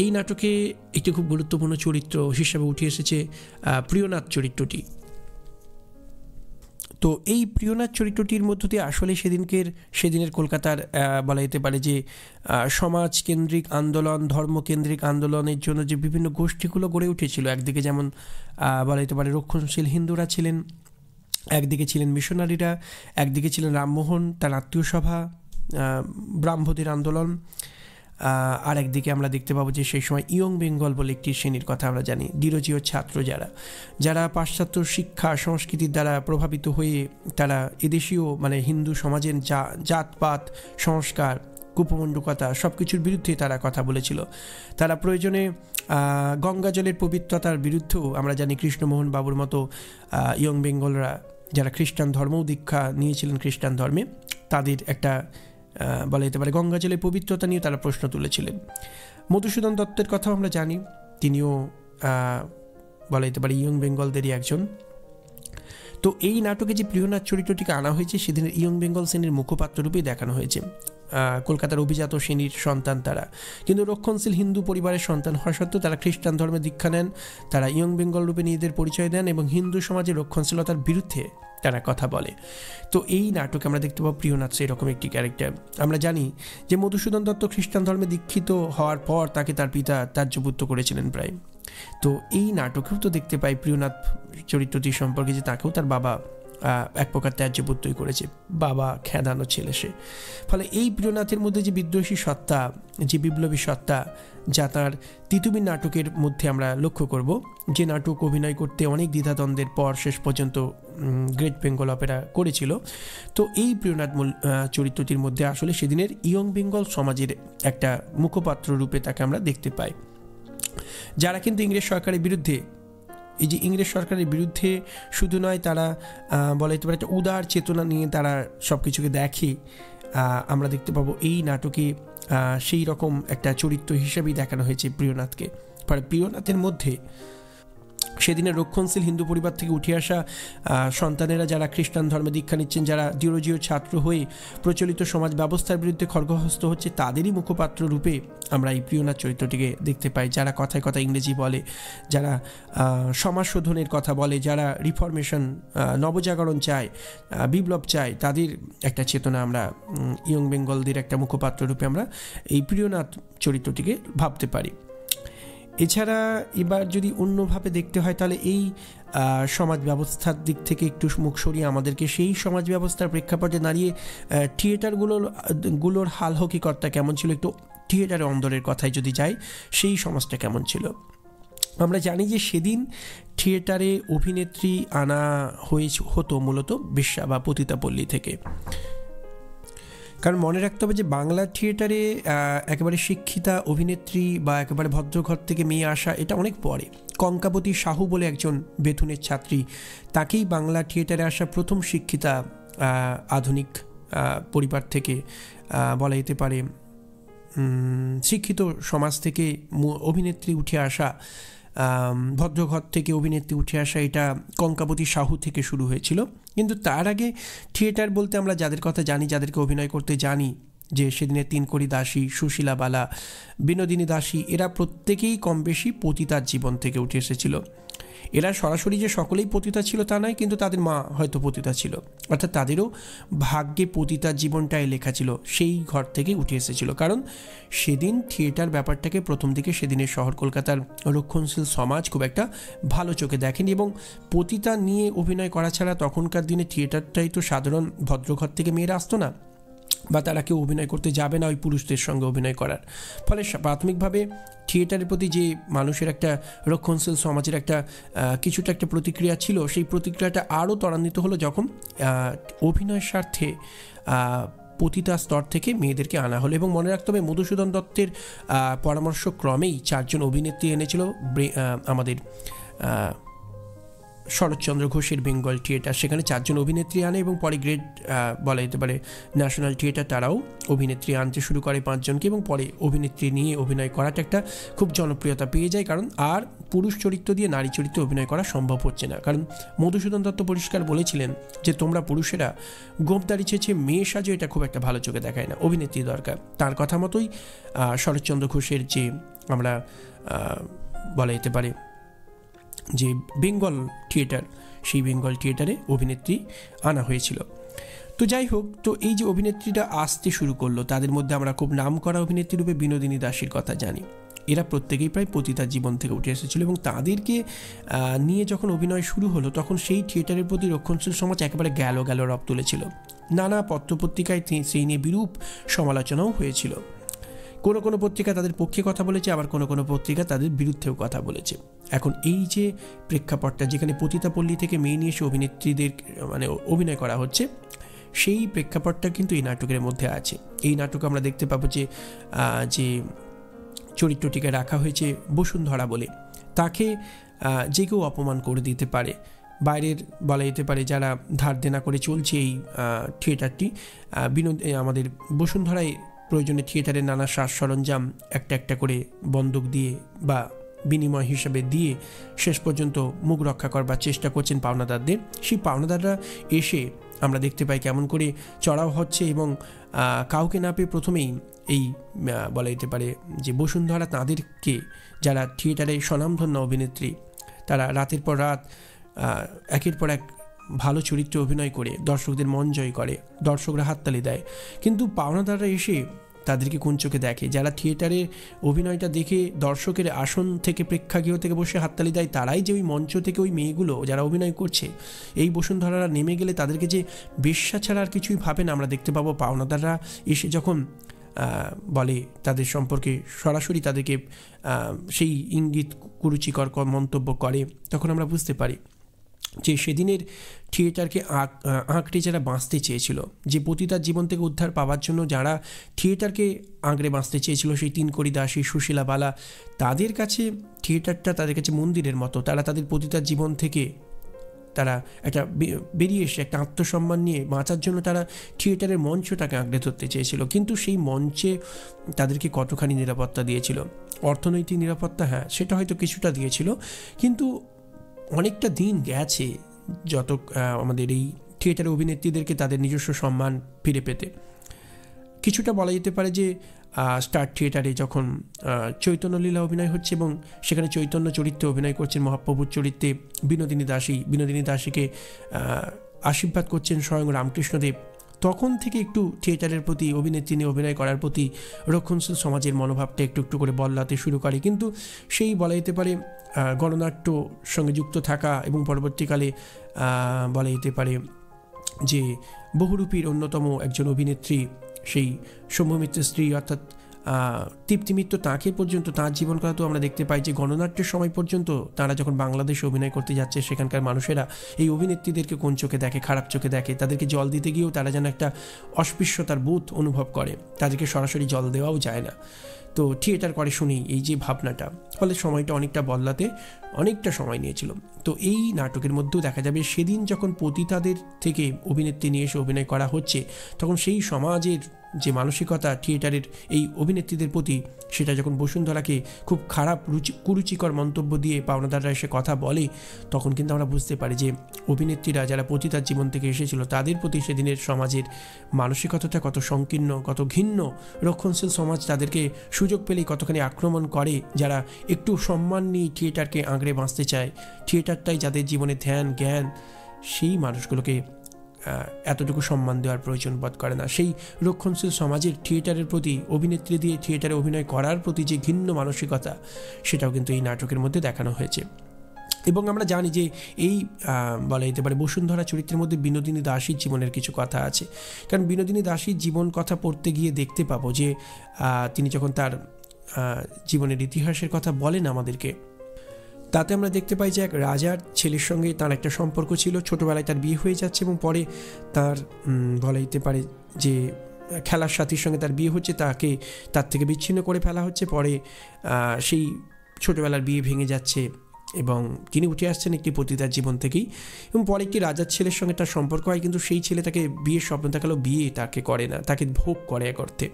এই নাটকে একটি খুব গুরুত্বপূর্ণ চরিত্র হিসেবে উঠে এসেছে প্রিয়নাথ চরিত্রটি। তো এই প্রিয়নাথ চরিত্রটির মধ্য দিয়ে আসলে সেদিনের কলকাতার বলা যেতে পারে যে সমাজকেন্দ্রিক আন্দোলন, ধর্মকেন্দ্রিক আন্দোলনের জন্য যে বিভিন্ন গোষ্ঠীগুলো গড়ে উঠেছিল, একদিকে যেমন বলা যেতে পারে রক্ষণশীল হিন্দুরা ছিলেন, একদিকে ছিলেন মিশনারিরা, একদিকে ছিলেন রামমোহন তার আত্মীয় সভা, ব্রাহ্মদের আন্দোলন, আর একদিকে আমরা দেখতে পাবো যে সেই সময় ইয়ং বেঙ্গল বলে একটি শ্রেণীর কথা আমরা জানি, ডিরোজিও ছাত্র যারা পাশ্চাত্য শিক্ষা সংস্কৃতির দ্বারা প্রভাবিত হয়ে তারা এদেশীয় মানে হিন্দু সমাজের জাতপাত সংস্কার কুপমণ্ডুকতা সব কিছুর বিরুদ্ধে তারা কথা বলেছিল। তারা প্রয়োজনে গঙ্গা জলের পবিত্রতার বিরুদ্ধেও আমরা জানি কৃষ্ণমোহন বাবুর মতো ইয়ং বেঙ্গলরা যারা খ্রিস্টান ধর্মও দীক্ষা নিয়েছিলেন খ্রিস্টান ধর্মে, তাদের একটা বলা যেতে পারে গঙ্গা জলের পবিত্রতা নিয়ে তারা প্রশ্ন তুলেছিলেন। মধুসূদন দত্তের কথাও আমরা জানি, তিনিও বলা যেতে পারে ইয়ং বেঙ্গলদেরই একজন। তো এই নাটকে যে প্রিয়নাথ চরিত্রটিকে আনা হয়েছে সেদিনের ইয়ং বেঙ্গল শ্রেণীর মুখপাত্র রূপেই দেখানো হয়েছে। কলকাতার অভিজাত শ্রেণীর সন্তান তারা, কিন্তু রক্ষণশীল হিন্দু পরিবারের সন্তান হওয়া সত্ত্বেও তারা খ্রিস্টান ধর্মে দীক্ষা নেন, তারা ইয়ং বেঙ্গল রূপে নিজেদের পরিচয় দেন এবং হিন্দু সমাজের রক্ষণশীলতার বিরুদ্ধে তারা কথা বলে। তো এই নাটকে আমরা দেখতে পাবো প্রিয়নাথ সেরকম একটি ক্যারেক্টার। আমরা জানি যে মধুসূদন দত্ত খ্রিস্টান ধর্মে দীক্ষিত হওয়ার পর তাকে তার পিতা ত্যায্যপুত্র করেছিলেন প্রায়। তো এই নাটকেও তো দেখতে পাই প্রিয়নাথ চরিত্রটি সম্পর্কে যে তাকেও তার বাবা এক প্রকার ত্যায্যপুত্রই করেছে, বাবা খেদানো ছেলে সে। ফলে এই প্রিয়নাথের মধ্যে যে বিদ্রোহী সত্তা, যে বিপ্লবী সত্তা, যা তার তিতুমির নাটকের মধ্যে আমরা লক্ষ্য করব, যে নাটক অভিনয় করতে অনেক দ্বিধাদ্বন্দ্বের পর শেষ পর্যন্ত গ্রেট বেঙ্গল অপেরা করেছিল। তো এই প্রিয়নাথ চরিত্রটির মধ্যে আসলে সেদিনের ইয়ং বেঙ্গল সমাজের একটা মুখপাত্র রূপে তাকে আমরা দেখতে পাই, যারা কিন্তু ইংরেজ সরকারের বিরুদ্ধে, এই যে ইংরেজ সরকারের বিরুদ্ধে শুধু নয়, তারা বলা যেতে পারে একটা উদার চেতনা নিয়ে তারা সব কিছুকে দেখে। আমরা দেখতে পাবো এই নাটকে সেই রকম একটা চরিত্র হিসেবেই দেখানো হয়েছে প্রিয়নাথকে। ফলে প্রিয়নাথের মধ্যে সেদিনের রক্ষণশীল হিন্দু পরিবার থেকে উঠে আসা সন্তানেরা যারা খ্রিস্টান ধর্মে দীক্ষা নিচ্ছেন, যারা ডিরোজিও ছাত্র হয়ে প্রচলিত সমাজ ব্যবস্থার বিরুদ্ধে খড়গহস্ত হচ্ছে, তাদেরই মুখপাত্র রূপে আমরা এই প্রিয়নাথ চরিত্রটিকে দেখতে পাই। যারা কথায় কথা ইংরেজি বলে, যারা সমাজ শোধনের কথা বলে, যারা রিফরমেশন নবজাগরণ চায়, বিপ্লব চায়, তাদের একটা চেতনা আমরা ইয়ং বেঙ্গলদের একটা মুখপাত্র রূপে আমরা এই প্রিয়নাথ চরিত্রটিকে ভাবতে পারি। এছাড়া এবার যদি অন্যভাবে দেখতে হয় তাহলে এই সমাজ ব্যবস্থার দিক থেকে একটু মুখ সরিয়ে আমাদেরকে সেই সমাজ ব্যবস্থার প্রেক্ষাপটে দাঁড়িয়ে থিয়েটারগুলোর হাল হকিকতটা কেমন ছিল, একটু থিয়েটারের অন্দরের কথায় যদি যাই, সেই সমাজটা কেমন ছিল। আমরা জানি যে সেদিন থিয়েটারে অভিনেত্রী আনা হতো মূলত বেশ্যা বা পতিতাপল্লী থেকে। কারণ মনে রাখতে হবে যে বাংলা থিয়েটারে একেবারে শিক্ষিতা অভিনেত্রী বা একেবারে ভদ্রঘর থেকে মেয়ে আসা এটা অনেক পরে। কঙ্কাবতী সাহু বলে একজন বেথুনের ছাত্রী, তাকেই বাংলা থিয়েটারে আসা প্রথম শিক্ষিতা আধুনিক পরিবার থেকে, বলা যেতে পারে শিক্ষিত সমাজ থেকে অভিনেত্রী উঠে আসা, ভদ্রঘর থেকে অভিনেত্রী উঠে আসা, এটা কঙ্কাবতী সাহু থেকে শুরু হয়েছিল। কিন্তু তার আগে থিয়েটার বলতে আমরা যাদের কথা জানি, যাদেরকে অভিনয় করতে জানি, যে সেদিনের তিনকড়ি দাসী, সুশীলা বালা, বিনোদিনী দাসী, এরা প্রত্যেকেই কম বেশি পতিতার জীবন থেকে উঠে এসেছিল। এরা সরাসরি যে সকলেই পতিতা ছিল তা নয়, কিন্তু তাদের মা হয়তো পতিতা ছিল, অর্থাৎ তাদেরও ভাগ্যে পতিতার জীবনটাই লেখা ছিল, সেই ঘর থেকে উঠে এসেছিল। কারণ সেদিন থিয়েটার ব্যাপারটাকে প্রথম দিকে সেদিনের শহর কলকাতার রক্ষণশীল সমাজ খুব একটা ভালো চোখে দেখেনি, এবং পতিতা নিয়ে অভিনয় করা ছাড়া তখনকার দিনে থিয়েটারটাই তো সাধারণ ভদ্রঘর থেকে মেয়েরা আসতো না, বা তারা কেউ অভিনয় করতে যাবে না ওই পুরুষদের সঙ্গে অভিনয় করার। ফলে প্রাথমিকভাবে থিয়েটারের প্রতি যে মানুষের একটা রক্ষণশীল সমাজের একটা কিছুটা একটা প্রতিক্রিয়া ছিল, সেই প্রতিক্রিয়াটা আরও ত্বরান্বিত হলো যখন অভিনয়ের স্বার্থে পতিতা স্তর থেকে মেয়েদেরকে আনা হলো। এবং মনে রাখতে হবে মধুসূদন দত্তের পরামর্শক্রমেই 4 জন অভিনেত্রী এনেছিল আমাদের শরৎচন্দ্র ঘোষের বেঙ্গল থিয়েটার, সেখানে 4 জন অভিনেত্রী আনে, এবং পরে গ্রেট বলা যেতে পারে ন্যাশনাল থিয়েটার তারাও অভিনেত্রী আনতে শুরু করে 5 জনকে, এবং পরে অভিনেত্রী নিয়ে অভিনয় করাটা একটা খুব জনপ্রিয়তা পেয়ে যায়। কারণ আর পুরুষ চরিত্র দিয়ে নারী চরিত্রে অভিনয় করা সম্ভব হচ্ছে না। কারণ মধুসূদন দত্ত পরিষ্কার বলেছিলেন যে তোমরা পুরুষেরা গোঁফদাড়ি ছেঁচে মেয়ে সাজো, এটা খুব একটা ভালো চোখে দেখায় না, অভিনেত্রী দরকার। তার কথা মতোই শরৎচন্দ্র ঘোষের যে আমরা বলা যেতে পারে যে বেঙ্গল থিয়েটার, সেই বেঙ্গল থিয়েটারে অভিনেত্রী আনা হয়েছিল। তো যাই হোক, তো এই যে অভিনেত্রীরা আসতে শুরু করলো, তাদের মধ্যে আমরা খুব নাম করা অভিনেত্রী রূপে বিনোদিনী দাসীর কথা জানি। এরা প্রত্যেকেই প্রায় পতিতার জীবন থেকে উঠে এসেছিল এবং তাদেরকে নিয়ে যখন অভিনয় শুরু হলো তখন সেই থিয়েটারের প্রতি রক্ষণশীল সমাজ একেবারে গেল রব তুলেছিল। নানা পত্রপত্রিকায় সেই নিয়ে বিরূপ সমালোচনাও হয়েছিল। কোনো কোনো পত্রিকা তাদের পক্ষে কথা বলেছে, আবার কোনো কোনো পত্রিকা তাদের বিরুদ্ধেও কথা বলেছে। এখন এই যে প্রেক্ষাপটটা, যেখানে পতিতাপল্লী থেকে মেয়ে নিয়ে এসে অভিনেত্রীদের মানে অভিনয় করা হচ্ছে, সেই প্রেক্ষাপটটা কিন্তু এই নাটকের মধ্যে আছে। এই নাটকে আমরা দেখতে পাবো যে চরিত্রটিকে রাখা হয়েছে বসুন্ধরা বলে। তাকে যে কেউ অপমান করে দিতে পারে, বাইরের বলা যেতে পারে যারা ধার দেনা করে চলছে এই থিয়েটারটি, আমাদের বসুন্ধরায় প্রয়োজনে থিয়েটারের নানা সাজ সরঞ্জাম একটা একটা করে বন্দুক দিয়ে বা বিনিময় হিসাবে দিয়ে শেষ পর্যন্ত মুখ রক্ষা করবার চেষ্টা করছেন পাওনাদারদের। সেই পাওনাদাররা এসে আমরা দেখতে পাই কেমন করে চড়াও হচ্ছে এবং কাউকে না পেয়ে প্রথমেই এই বলা যেতে পারে যে বসুন্ধরা তাদেরকে, যারা থিয়েটারে স্বনামধন্য অভিনেত্রী, তারা রাতের পর রাত একের পর এক ভালো চরিত্রে অভিনয় করে দর্শকদের মন জয় করে, দর্শকরা হাততালি দেয়। কিন্তু পাওনাদাররা এসে তাদেরকে কোন চোখে দেখে? যারা থিয়েটারে অভিনয়টা দেখে দর্শকের আসন থেকে প্রেক্ষাগৃহ থেকে বসে হাততালি দেয়, তারাই যে ওই মঞ্চ থেকে ওই মেয়েগুলো যারা অভিনয় করছে এই বসুন্ধরারা নেমে গেলে তাদেরকে যে বেশ্যা ছাড়া আর কিছুই ভাবে না। আমরা দেখতে পাবো পাওনাদাররা এসে যখন বলে তাদের সম্পর্কে সরাসরি তাদেরকে সেই ইঙ্গিত কুরুচিকর মন্তব্য করে, তখন আমরা বুঝতে পারি যে সেদিনের থিয়েটারকে আঁকড়ে যারা বাঁচতে চেয়েছিল, যে পতিতার জীবন থেকে উদ্ধার পাওয়ার জন্য যারা থিয়েটারকে আঁকড়ে বাঁচতে চেয়েছিল, সেই তিনকড়ি দাসী, সুশীলা বালা, তাদের কাছে থিয়েটারটা তাদের কাছে মন্দিরের মতো। তারা তাদের পতিতার জীবন থেকে তারা একটা বেরিয়ে এসে একটা আত্মসম্মান নিয়ে বাঁচার জন্য তারা থিয়েটারের মঞ্চটাকে আঁকড়ে ধরতে চেয়েছিল। কিন্তু সেই মঞ্চে তাদেরকে কতখানি নিরাপত্তা দিয়েছিল? অর্থনৈতিক নিরাপত্তা, হ্যাঁ, সেটা হয়তো কিছুটা দিয়েছিল, কিন্তু অনেকটা দিন গেছে যত আমাদের এই থিয়েটারের অভিনেত্রীদেরকে তাদের নিজস্ব সম্মান ফিরে পেতে। কিছুটা বলা যেতে পারে যে স্টার থিয়েটারে যখন চৈতন্যলীলা অভিনয় হচ্ছে এবং সেখানে চৈতন্য চরিত্রে অভিনয় করছেন মহাপ্রভুর চরিত্রে বিনোদিনী দাসীকে আশীর্বাদ করছেন স্বয়ং রামকৃষ্ণদেব, তখন থেকে একটু থিয়েটারের প্রতি, অভিনেত্রী নিয়ে অভিনয় করার প্রতি রক্ষণশীল সমাজের মনোভাবটা একটু একটু করে বদলাতে শুরু করে। কিন্তু সেই বলা যেতে পারে গণনাট্য সঙ্গে যুক্ত থাকা এবং পরবর্তীকালে বলা যেতে পারে যে বহুরূপীর অন্যতম একজন অভিনেত্রী, সেই শম্ভু মিত্রের স্ত্রী অর্থাৎ তৃপ্তি মিত্র, তাকে পর্যন্ত তাঁর জীবন কথা তো আমরা দেখতে পাই যে গণনাট্যের সময় পর্যন্ত তারা যখন বাংলাদেশে অভিনয় করতে যাচ্ছে, সেখানকার মানুষেরা এই অভিনেত্রীদেরকে কোন চোখে দেখে? খারাপ চোখে দেখে। তাদেরকে জল দিতে গিয়েও তারা যেন একটা অস্পৃশ্যতার বোধ অনুভব করে, তাদেরকে সরাসরি জল দেওয়াও যায় না। তো থিয়েটার করে শুনেই এই যে ভাবনাটা, ফলে সময়টা অনেকটা বদলাতে অনেকটা সময় নিয়েছিল। তো এই নাটকের মধ্যেও দেখা যাবে সেদিন যখন পতিতাদের থেকে অভিনেত্রী নিয়ে এসে অভিনয় করা হচ্ছে, তখন সেই সমাজের যে মানসিকতা থিয়েটারের এই অভিনেত্রীদের প্রতি, সেটা যখন বসুন্ধরাকে খুব খারাপ কুরুচিকর মন্তব্য দিয়ে পাওনাদাররা এসে কথা বলে, তখন কিন্তু আমরা বুঝতে পারি যে অভিনেত্রীরা যারা পতিতার জীবন থেকে এসেছিল তাদের প্রতি সেদিনের সমাজের মানসিকতাটা কত সংকীর্ণ, কত ঘিন্ন। রক্ষণশীল সমাজ তাদেরকে সুযোগ পেলেই কতখানি আক্রমণ করে। যারা একটু সম্মান নিয়ে থিয়েটারকে আঁকড়ে বাঁচতে চায়, থিয়েটারটাই যাদের জীবনে ধ্যান জ্ঞান, সেই মানুষগুলোকে এতটুকু সম্মান দেওয়ার প্রয়োজন বোধ করে না। সেই রক্ষণশীল সমাজের থিয়েটারের প্রতি, অভিনেত্রী দিয়ে থিয়েটারে অভিনয় করার প্রতি যে ঘিন্ন মানসিকতা, সেটাও কিন্তু এই নাটকের মধ্যে দেখানো হয়েছে। এবং আমরা জানি যে এই বলা যেতে পারে বসুন্ধরা চরিত্রের মধ্যে বিনোদিনী দাসীর জীবনের কিছু কথা আছে। কারণ বিনোদিনী দাসীর জীবন কথা পড়তে গিয়ে দেখতে পাবো যে তিনি যখন তার জীবনের ইতিহাসের কথা বলেন আমাদেরকে, তাতে আমরা দেখতে পাই যে এক রাজার ছেলের সঙ্গে তার একটা সম্পর্ক ছিল। ছোটোবেলায় তার বিয়ে হয়ে যাচ্ছে এবং পরে তার বলা যেতে পারে যে খেলার সাথীর সঙ্গে তার বিয়ে হচ্ছে, তার থেকে বিচ্ছিন্ন করে ফেলা হচ্ছে। পরে সেই ছোটোবেলার বিয়ে ভেঙে যাচ্ছে এবং তিনি উঠে আসছেন একটি পতিতার জীবন থেকেই। এবং পরে একটি রাজার ছেলের সঙ্গে তার সম্পর্ক হয়, কিন্তু সেই ছেলে তাকে বিয়ের স্বপ্ন দেখালেও বিয়ে তাকে করে না, তাকে ভোগ করে এক অর্থে।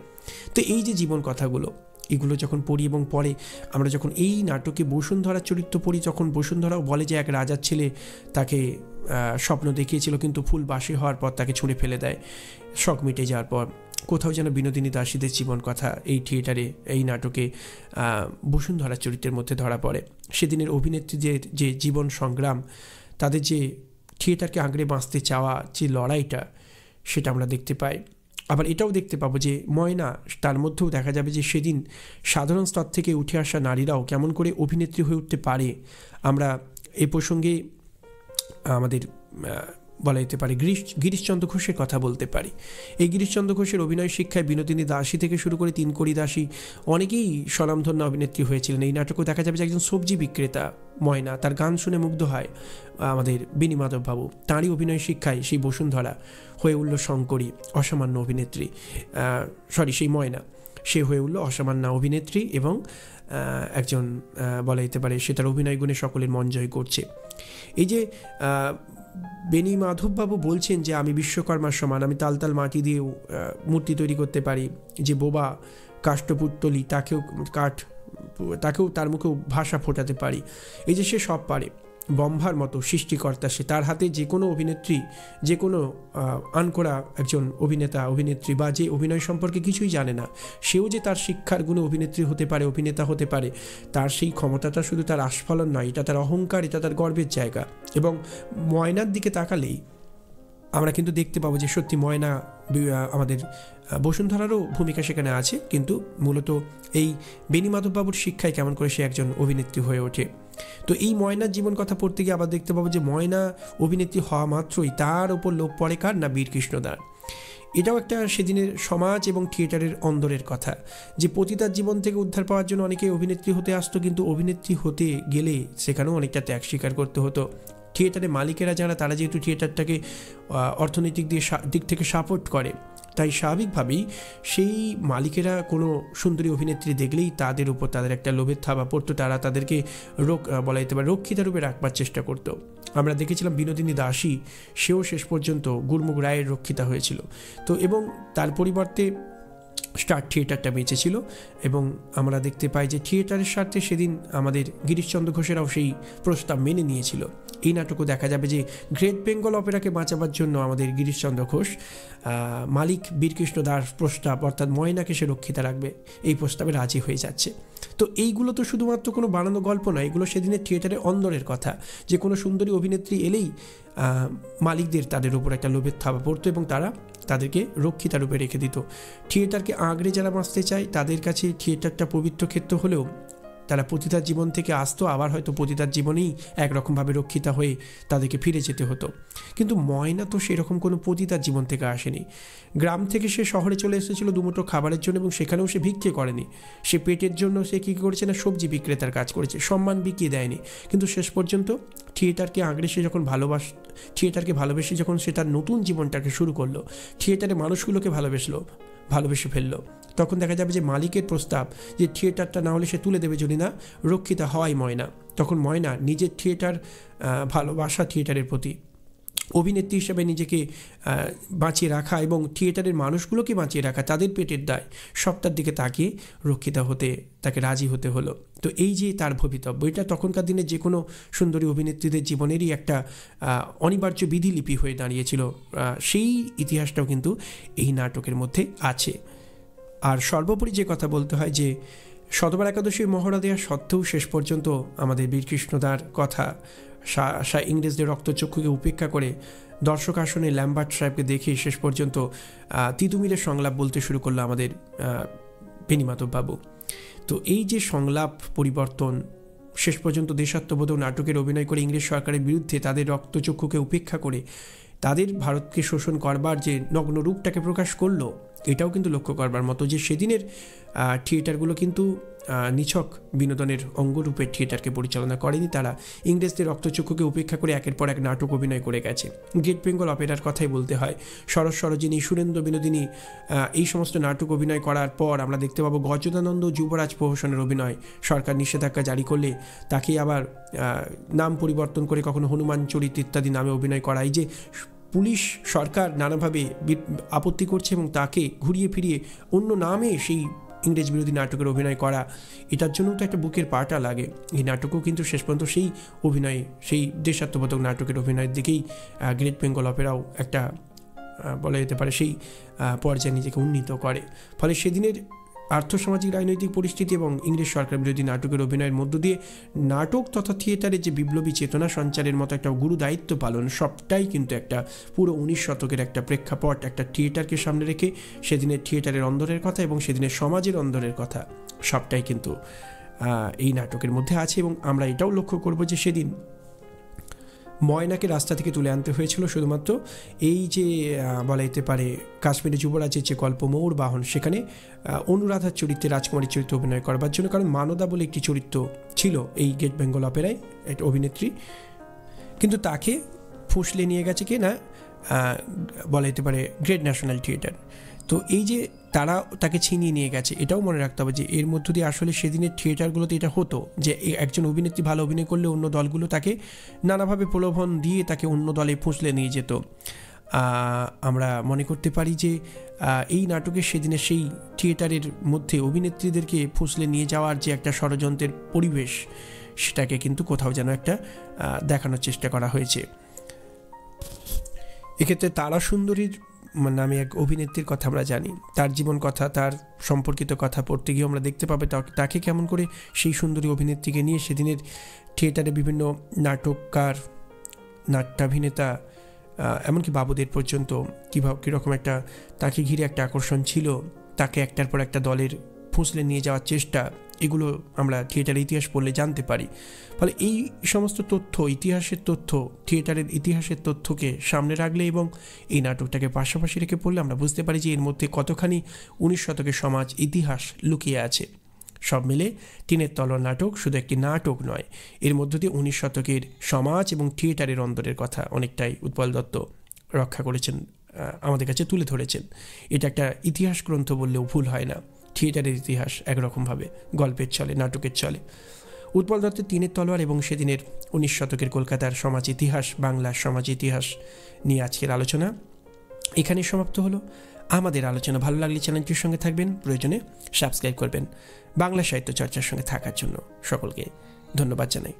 তো এই যে জীবন কথাগুলো, এগুলো যখন পড়ি এবং পরে আমরা যখন এই নাটকে বসুন্ধরার চরিত্র পড়ি, তখন বসুন্ধরাও বলে যে এক রাজার ছেলে তাকে স্বপ্ন দেখিয়েছিল, কিন্তু ফুল বাসি হওয়ার পর তাকে ছুঁড়ে ফেলে দেয় শখ মিটে যাওয়ার পর। কোথাও যেন বিনোদিনী দাসীদের জীবন কথা এই থিয়েটারে, এই নাটকে বসুন্ধরার চরিত্রের মধ্যে ধরা পড়ে। সেদিনের অভিনেত্রীদের যে জীবন সংগ্রাম, তাদের যে থিয়েটারকে আঁকড়ে বাঁচতে চাওয়া যে লড়াইটা, সেটা আমরা দেখতে পাই। আবার এটাও দেখতে পাবো যে ময়না, তার মধ্যেও দেখা যাবে যে সেদিন সাধারণ স্তর থেকে উঠে আসা নারীরাও কেমন করে অভিনেত্রী হয়ে উঠতে পারে। আমরা এ প্রসঙ্গে আমাদের বলা যেতে পারে গিরিশচন্দ্র ঘোষের কথা বলতে পারি। এই গিরিশচন্দ্র ঘোষের অভিনয় শিক্ষায় বিনোদিনী দাসী থেকে শুরু করে তিনকড়ি দাসী অনেকেই স্বনামধন্য অভিনেত্রী হয়েছিলেন। এই নাটকেও দেখা যাবে যে একজন সবজি বিক্রেতা ময়না, তার গান শুনে মুগ্ধ হয় আমাদের বেণী মাধববাবু। তাঁরই অভিনয় শিক্ষায় সেই বসুন্ধরা হয়ে উঠল শঙ্করী, অসামান্য অভিনেত্রী, সেই ময়না সে হয়ে উঠল অসামান্য অভিনেত্রী এবং একজন বলা যেতে পারে সে তার অভিনয় গুণে সকলের মন জয় করছে। এই যে বেণী মাধববাবু বলছেন যে আমি বিশ্বকর্মার সমান, আমি তাল মাটি দিয়েও মূর্তি তৈরি করতে পারি, যে বোবা কাষ্ঠপুত্তলি তাকেও তার মুখেও ভাষা ফোটাতে পারি, এই যে সে সব পারে, ব্রহ্মার মতো সৃষ্টিকর্তা সে। তার হাতে যে কোনো অভিনেত্রী, যে কোনো আনকোড়া একজন অভিনেত্রী বা যে অভিনয় সম্পর্কে কিছুই জানে না, সেও যে তার শিক্ষার গুণে অভিনেত্রী হতে পারে, অভিনেতা হতে পারে, তার সেই ক্ষমতাটা শুধু তার আস্ফালন নয়, এটা তার অহংকার, এটা তার গর্বের জায়গা। এবং ময়নার দিকে তাকালেই আমরা কিন্তু দেখতে পাবো যে সত্যি ময়না আমাদের বসুন্ধরারও ভূমিকা সেখানে আছে, কিন্তু মূলত এই বেণী মাধববাবুর শিক্ষায় কেমন করে সে একজন অভিনেত্রী হয়ে ওঠে। তো এই ময়নার জীবন কথা পড়তে গিয়ে আবার দেখতে পাবো যে ময়না অভিনেত্রী হওয়া মাত্রই তার ওপর লোভ পড়ে কার না, বীরকৃষ্ণদার। এটাও একটা সেদিনের সমাজ এবং থিয়েটারের অন্দরের কথা, যে পতিতার জীবন থেকে উদ্ধার পাওয়ার জন্য অনেকে অভিনেত্রী হতে আসতো, কিন্তু অভিনেত্রী হতে গেলে সেখানেও অনেকটা ত্যাগ স্বীকার করতে হতো। থিয়েটারের মালিকেরা যারা, তারা যেহেতু থিয়েটারটাকে অর্থনৈতিক দিক থেকে সাপোর্ট করে, তাই স্বাভাবিকভাবেই সেই মালিকেরা কোনো সুন্দরী অভিনেত্রী দেখলেই তাদের উপর তাদের একটা লোভের থাবা পড়তো, তারা তাদেরকে বলা যেতে পারে রক্ষিতা রূপে রাখবার চেষ্টা করতো। আমরা দেখেছিলাম বিনোদিনী দাসী, সেও শেষ পর্যন্ত গুরমুখ রায়ের রক্ষিতা হয়েছিল। তো এবং তার পরিবর্তে স্টার থিয়েটারটা বেঁচেছিল, এবং আমরা দেখতে পাই যে থিয়েটারের স্বার্থে সেদিন আমাদের গিরিশচন্দ্র ঘোষেরাও সেই প্রস্তাব মেনে নিয়েছিল। এই নাটকও দেখা যাবে যে গ্রেট বেঙ্গল অপেরাকে বাঁচাবার জন্য আমাদের গিরিশচন্দ্র ঘোষ মালিক বীরকৃষ্ণ দাস প্রস্তাব, অর্থাৎ ময়নাকে সে রক্ষিতা রাখবে, এই প্রস্তাবে রাজি হয়ে যাচ্ছে। তো এইগুলো তো শুধুমাত্র কোনো বানানো গল্প নয়, এগুলো সেদিনের থিয়েটারের অন্দরের কথা, যে কোনো সুন্দরী অভিনেত্রী এলেই মালিকদের তাদের উপর একটা লোভের থাবা পড়তো এবং তারা তাদেরকে রক্ষিতা রূপে রেখে দিত। থিয়েটারকে আঁকড়ে যারা বাঁচতে চায় তাদের কাছে থিয়েটারটা পবিত্র ক্ষেত্র হলেও তারা পতিতার জীবন থেকে আসতো, আবার হয়তো পতিতার জীবনেই একরকমভাবে রক্ষিতা হয়ে তাদেরকে ফিরে যেতে হতো। কিন্তু ময়না তো সেরকম কোনো পতিতার জীবন থেকে আসেনি। গ্রাম থেকে সে শহরে চলে এসেছিল দুমুঠো খাবারের জন্য, এবং সেখানেও সে ভিক্ষে করেনি। সে পেটের জন্য সে কী করেছে না, সবজি বিক্রেতার কাজ করেছে, সম্মান বিকিয়ে দেয়নি। কিন্তু শেষ পর্যন্ত থিয়েটারকে আঁকড়ে সে যখন থিয়েটারকে ভালোবেসে যখন সে তার নতুন জীবনটাকে শুরু করলো, থিয়েটারে মানুষগুলোকে ভালোবেসে ফেললো, তখন দেখা যাবে যে মালিকের প্রস্তাব যে থিয়েটারটা না হলে সে তুলে দেবে যদি না রক্ষিতা হওয়াই ময়না। তখন ময়না নিজের ভালোবাসা থিয়েটারের প্রতি অভিনেত্রী হিসেবে নিজেকে বাঁচিয়ে রাখা এবং থিয়েটারের মানুষগুলোকে বাঁচিয়ে রাখা, তাদের পেটের দায় সবটার দিকে তাকিয়ে রক্ষিতা হতে তাকে রাজি হতে হলো। তো এই যে তার ভবিতব্য, এটা তখনকার দিনে যে কোনো সুন্দরী অভিনেত্রীদের জীবনেরই একটা অনিবার্য বিধিলিপি হয়ে দাঁড়িয়েছিল। সেই ইতিহাসটাও কিন্তু এই নাটকের মধ্যে আছে। আর সর্বোপরি যে কথা বলতে হয় যে শতবার একাদশীর মহড়া দেওয়া সত্ত্বেও শেষ পর্যন্ত আমাদের বীরকৃষ্ণদার কথা ইংরেজদের রক্তচক্ষুকে উপেক্ষা করে দর্শক আসনে ল্যাম্বার্ট সাহেবকে দেখে শেষ পর্যন্ত তিতুমিরের সংলাপ বলতে শুরু করলো আমাদের বেণী মাধববাবু। তো এই যে সংলাপ পরিবর্তন, শেষ পর্যন্ত দেশাত্মবোধক নাটকের অভিনয় করে ইংরেজ সরকারের বিরুদ্ধে তাদের রক্তচক্ষুকে উপেক্ষা করে তাদের ভারতকে শোষণ করবার যে নগ্ন রূপটাকে প্রকাশ করলো, এটাও কিন্তু লক্ষ্য করবার মতো যে সেদিনের থিয়েটারগুলো কিন্তু নিছক বিনোদনের অঙ্গরূপে থিয়েটারকে পরিচালনা করেনি, তারা ইংরেজদের রক্তচক্ষুকে উপেক্ষা করে একের পর এক নাটক অভিনয় করে গেছে। গ্রেট বেঙ্গল অপেরার কথাই বলতে হয়, সরস সরোজিনী, সুরেন্দ্র বিনোদিনী, এই সমস্ত নাটক অভিনয় করার পর আমরা দেখতে পাবো গজদানন্দ যুবরাজ প্রহসনের অভিনয় সরকার নিষেধাজ্ঞা জারি করলে তাকেই আবার নাম পরিবর্তন করে কখনো হনুমান চরিত ইত্যাদি নামে অভিনয় করা। এই যে পুলিশ সরকার নানাভাবে আপত্তি করছে এবং তাকে ঘুরিয়ে ফিরিয়ে অন্য নামে সেই ইংরেজ বিরোধী নাটকের অভিনয় করা, এটার জন্যও তো একটা বুকের পাটা লাগে। এই নাটকও কিন্তু শেষ পর্যন্ত সেই অভিনয়, সেই দেশাত্মবোধক নাটকের অভিনয়ের দিকেই গ্রেট বেঙ্গল অপেরাও একটা বলা যেতে পারে সেই পর্যায়ে নিজেকে উন্নীত করে। ফলে সেদিনের আর্থসামাজিক রাজনৈতিক পরিস্থিতি এবং ইংরেজ সরকার বিরোধী নাটকের অভিনয়ের মধ্য দিয়ে নাটক তথা থিয়েটারের যে বিপ্লবী চেতনা সঞ্চারের মতো একটা গুরু দায়িত্ব পালন, সবটাই কিন্তু একটা পুরো 19 শতকের একটা প্রেক্ষাপট, একটা থিয়েটারকে সামনে রেখে সেদিনের থিয়েটারের অন্দরের কথা এবং সেদিনের সমাজের অন্দরের কথা সবটাই কিন্তু এই নাটকের মধ্যে আছে। এবং আমরা এটাও লক্ষ্য করব যে সেদিন ময়নাকে রাস্তা থেকে তুলে আনতে হয়েছিল শুধুমাত্র এই যে বলা যেতে পারে কাশ্মীরি যুবরাজের যে গল্প ময়ূর বাহন, সেখানে অনুরাধার চরিত্রে রাজকুমারীর চরিত্রে অভিনয় করবার জন্য, কারণ মানদা বলে একটি চরিত্র ছিল এই গেট বেঙ্গল অপেরায়, একটা অভিনেত্রী, কিন্তু তাকে ফুসলে নিয়ে গেছে কি না বলা যেতে পারে গ্রেট ন্যাশনাল থিয়েটার। তো এই যে তারা তাকে ছিনিয়ে নিয়ে গেছে, এটাও মনে রাখতে হবে যে এর মধ্য দিয়ে আসলে সেদিনের থিয়েটারগুলোতে এটা হতো যে একজন অভিনেত্রী ভালো অভিনয় করলে অন্য দলগুলো তাকে নানাভাবে প্রলোভন দিয়ে তাকে অন্য দলে ফুসলে নিয়ে যেত। আমরা মনে করতে পারি যে এই নাটকের সেদিনের সেই থিয়েটারের মধ্যে অভিনেত্রীদেরকে ফুসলে নিয়ে যাওয়ার যে একটা ষড়যন্ত্রের পরিবেশ, সেটাকে কিন্তু কোথাও যেন একটা দেখানোর চেষ্টা করা হয়েছে। এক্ষেত্রে তারা সুন্দরীর নামে এক অভিনেত্রীর কথা আমরা জানি, তার জীবন কথা, তার সম্পর্কিত কথা পড়তে গিয়ে আমরা দেখতে পাবো তাকে কেমন করে সেই সুন্দরী অভিনেত্রীকে নিয়ে সেদিনের থিয়েটারে বিভিন্ন নাটককার, নাট্যাভিনেতা, এমনকি বাবুদের পর্যন্ত কীরকম একটা তাকে ঘিরে একটা আকর্ষণ ছিল, তাকে একটার পর একটা দলের ফুসলে নিয়ে যাওয়ার চেষ্টা, এগুলো আমরা থিয়েটারের ইতিহাস পড়লে জানতে পারি। ফলে এই সমস্ত তথ্য, ইতিহাসের তথ্য, থিয়েটারের ইতিহাসের তথ্যকে সামনে রাখলে এবং এই নাটকটাকে পাশাপাশি রেখে পড়লে আমরা বুঝতে পারি যে এর মধ্যে কতখানি 19 শতকের সমাজ ইতিহাস লুকিয়ে আছে। সব মিলে টিনের তলোয়ার নাটক শুধু একটি নাটক নয়, এর মধ্য দিয়ে 19 শতকের সমাজ এবং থিয়েটারের অন্দরের কথা অনেকটাই উৎপল দত্ত রক্ষা করেছেন, আমাদের কাছে তুলে ধরেছেন। এটা একটা ইতিহাস গ্রন্থ বললেও ভুল হয় না। থিয়েটারের ইতিহাস একরকমভাবে গল্পের চলে, নাটকের চলে। উৎপল দত্তের টিনের তলোয়ার এবং সেদিনের 19 শতকের কলকাতার সমাজ ইতিহাস, বাংলার সমাজ ইতিহাস নিয়ে আজকের আলোচনা এখানেই সমাপ্ত হলো। আমাদের আলোচনা ভালো লাগলে চ্যানেলটির সঙ্গে থাকবেন, প্রয়োজনে সাবস্ক্রাইব করবেন। বাংলা সাহিত্য চর্চার সঙ্গে থাকার জন্য সকলকে ধন্যবাদ জানাই।